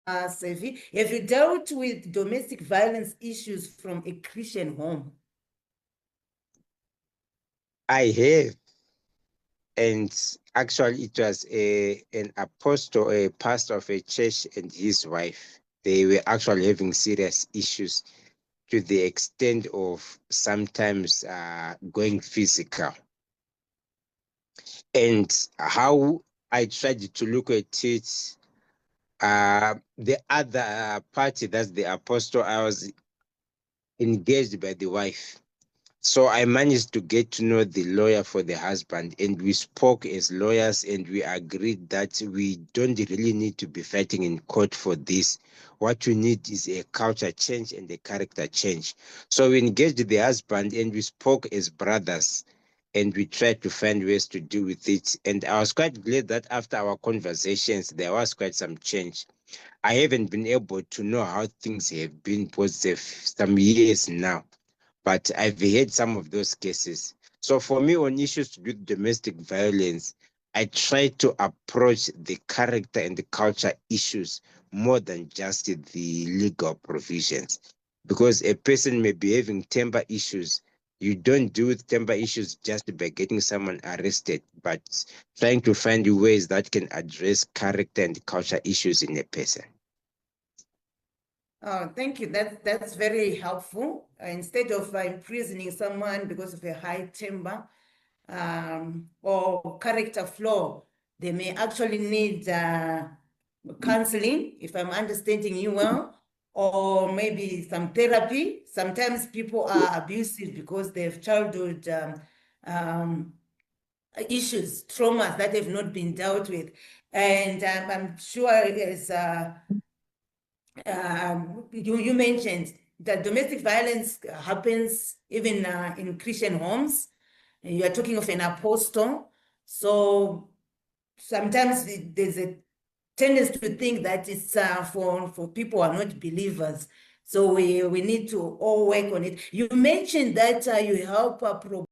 Sevi, have you dealt with domestic violence issues from a Christian home? I have. And actually, it was an apostle, a pastor of a church, and his wife. They were actually having serious issues to the extent of sometimes going physical. And how I tried to look at it, the other party, that's the apostle, I was engaged by the wife. So I managed to get to know the lawyer for the husband, and we spoke as lawyers, and we agreed that we don't really need to be fighting in court for this. What we need is a culture change and a character change. So we engaged the husband and we spoke as brothers, and we tried to find ways to deal with it. And I was quite glad that after our conversations, there was quite some change. I haven't been able to know how things have been positive some years now, but I've had some of those cases. So for me, on issues with domestic violence, I try to approach the character and the culture issues more than just the legal provisions. Because a person may be having temper issues. You don't deal with temper issues just by getting someone arrested, but trying to find ways that can address character and culture issues in a person. Oh, thank you. That's very helpful. Instead of imprisoning someone because of a high temper or character flaw, they may actually need counseling, if I'm understanding you well, or maybe some therapy. Sometimes people are abusive because they have childhood issues, traumas that have not been dealt with. And I'm sure as you mentioned that domestic violence happens even in Christian homes. You are talking of an apostle. So sometimes there's a tendency to think that it's for people who are not believers. So we need to all work on it. You mentioned that you help